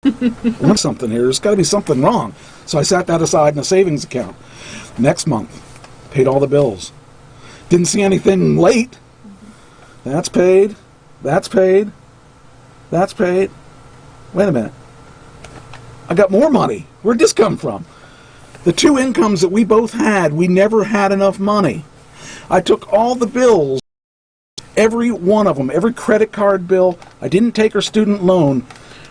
What's something here? There's got to be something wrong. So I sat that aside in a savings account. Next month, paid all the bills. Didn't see anything late. That's paid. That's paid. That's paid. Wait a minute. I got more money. Where'd this come from? The two incomes that we both had, we never had enough money. I took all the bills, every one of them, every credit card bill. I didn't take her student loan,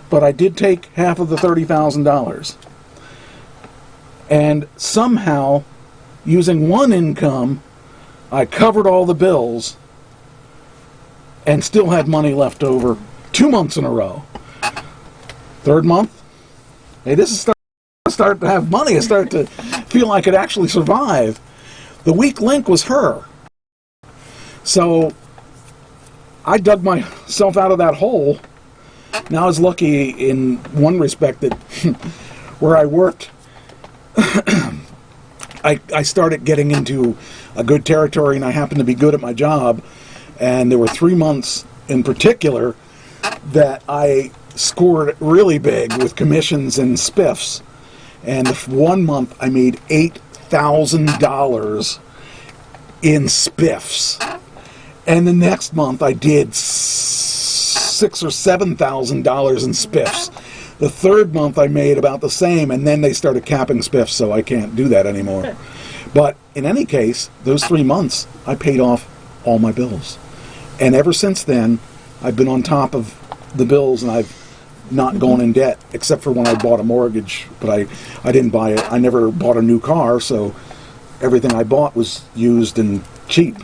but I did take half of the $30,000. And somehow, using one income, I covered all the bills and still had money left over 2 months in a row. Third month, hey, this is start to have money. I start to feel like I could actually survive. The weak link was her. So I dug myself out of that hole. Now I was lucky in one respect that where I worked, I started getting into a good territory, and I happened to be good at my job. And there were 3 months in particular that I scored really big with commissions and spiffs. And the 1 month I made $8,000 in spiffs. And the next month I did $6,000 or $7,000 in spiffs. The third month I made about the same, and then they started capping spiffs, so I can't do that anymore. But in any case, those 3 months I paid off all my bills. And ever since then, I've been on top of the bills, and I've not gone in debt, except for when I bought a mortgage. But I didn't buy it. I never bought a new car, so everything I bought was used and cheap.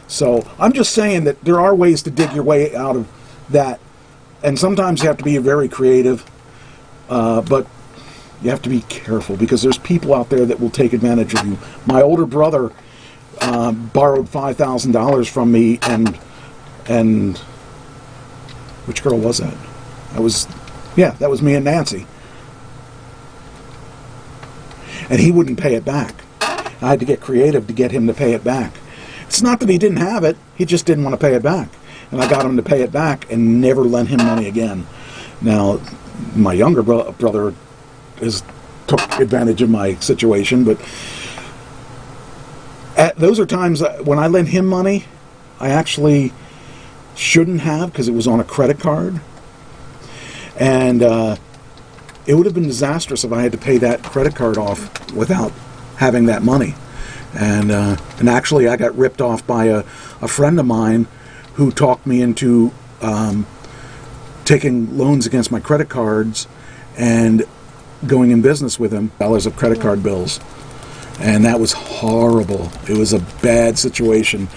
So I'm just saying that there are ways to dig your way out of that. And sometimes you have to be very creative, but you have to be careful because there's people out there that will take advantage of you. My older brother borrowed $5,000 from me, and which girl was that? That was me and Nancy. And he wouldn't pay it back. I had to get creative to get him to pay it back. It's not that he didn't have it, he just didn't want to pay it back. And I got him to pay it back and never lent him money again. Now, my younger brother took advantage of my situation, but those are times when I lent him money, I actually shouldn't have because it was on a credit card. And it would have been disastrous if I had to pay that credit card off without having that money. And actually I got ripped off by a friend of mine who talked me into taking loans against my credit cards and going in business with him, dollars of credit card bills. And that was horrible. It was a bad situation.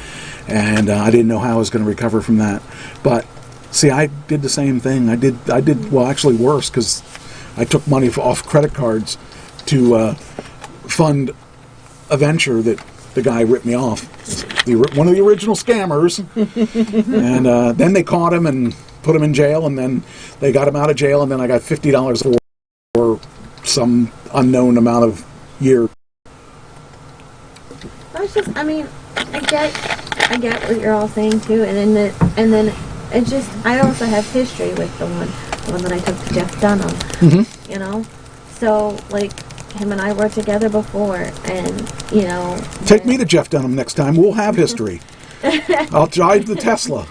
And I didn't know how I was going to recover from that. But see, I did the same thing. I did well, actually worse, because I took money off credit cards to fund a venture that the guy ripped me off. One of the original scammers. And then they caught him and put him in jail, and then they got him out of jail, and then I got $50 for some unknown amount of year. I mean, I get what you're all saying too, and then it's just, I also have history with the one that I took to Jeff Dunham. Mm-hmm. You know, so like him and I were together before, and you know. Take me to Jeff Dunham next time. We'll have history. I'll drive the Tesla.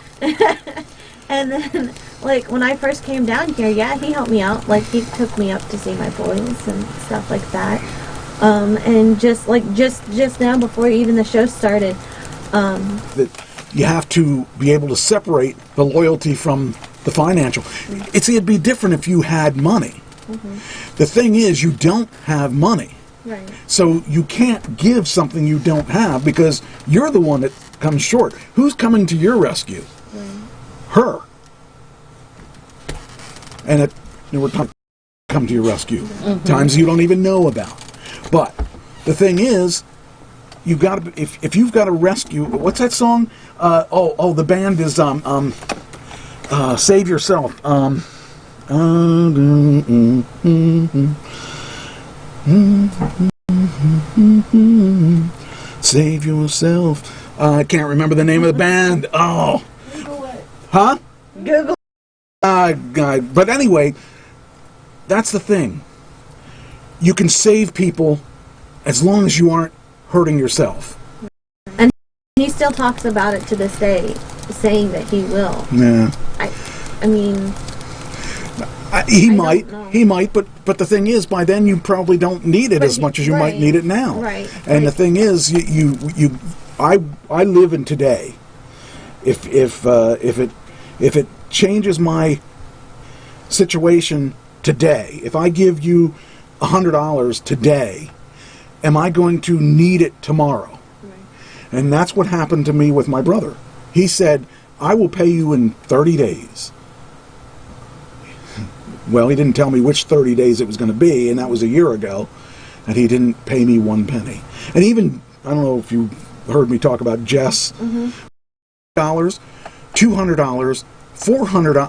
And then, like when I first came down here, yeah, he helped me out. Like he took me up to see my boys and stuff like that. And just now before even the show started. That you have to be able to separate the loyalty from the financial. It'd be different if you had money. Mm-hmm. The thing is, you don't have money. Right. So you can't give something you don't have because you're the one that comes short. Who's coming to your rescue? Right. Her. And we're talking come to your rescue. Mm-hmm. Times you don't even know about. But the thing is, you've got to, if you've got to rescue, what's that song? The band is Save Yourself. Save Yourself. I can't remember the name of the band. Oh. Google it. Huh? Google. God. But anyway, that's the thing. You can save people as long as you aren't hurting yourself. And he still talks about it to this day, saying that he will. Yeah. I mean, He I might, don't know. he might, but the thing is, by then you probably don't need it But as much as you might right, need it now. right, And the right. thing is, I live in today. If it changes my situation today, if I give you $100 today, am I going to need it tomorrow? Right. And that's what happened to me with my brother. He said, I will pay you in 30 days. Well, he didn't tell me which 30 days it was going to be, and that was a year ago, and he didn't pay me one penny. And even, I don't know if you heard me talk about Jess, $200, $400,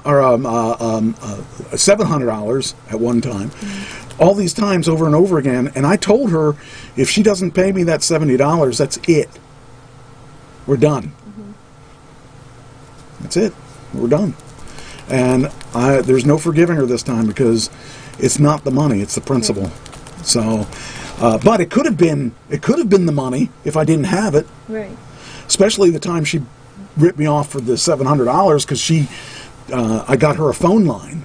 or $700 at one time. All these times over and over again, and I told her, if she doesn't pay me that $70, that's it. We're done. That's it. We're done. And there's no forgiving her this time, because it's not the money; it's the principle. So, but it could have been the money if I didn't have it. Right. Especially the time she ripped me off for the $700 because I got her a phone line,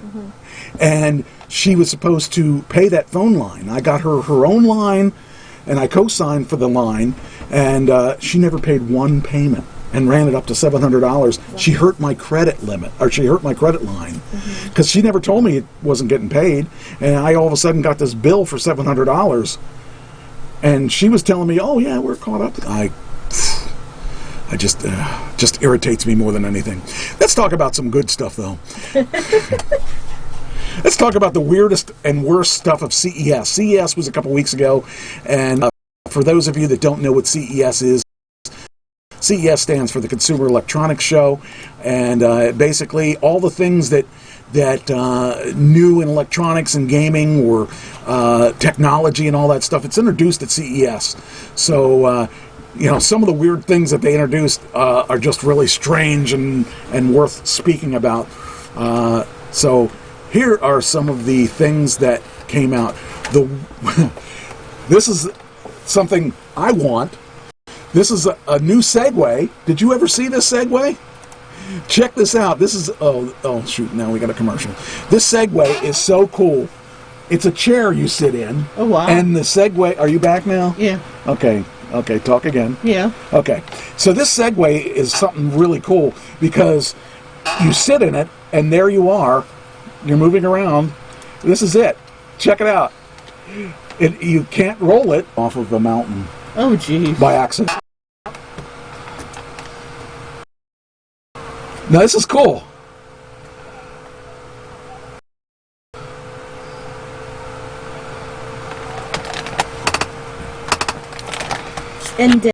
and she was supposed to pay that phone line. I got her her own line, and I co-signed for the line, and she never paid one payment and ran it up to $700. She hurt my credit limit, or she hurt my credit line, because she never told me it wasn't getting paid, and I all of a sudden got this bill for $700, and she was telling me, "Oh yeah, we're caught up." I just irritates me more than anything. Let's talk about some good stuff, though. Let's talk about the weirdest and worst stuff of CES. CES was a couple weeks ago, and for those of you that don't know what CES is, CES stands for the Consumer Electronics Show, and basically all the things that new in electronics and gaming, or technology and all that stuff, it's introduced at CES. So some of the weird things that they introduced are just really strange and worth speaking about. So here are some of the things that came out. This is something I want. This is a new Segway. Did you ever see this Segway? Check this out. This is, oh shoot, now we got a commercial. This Segway is so cool. It's a chair you sit in. Oh, wow. And the Segway, are you back now? Yeah. Okay, talk again. Yeah. Okay, so this Segway is something really cool, because you sit in it, and there you are. You're moving around. This is it. Check it out. You can't roll it off of the mountain Oh, geez. by accident. Now this is cool. And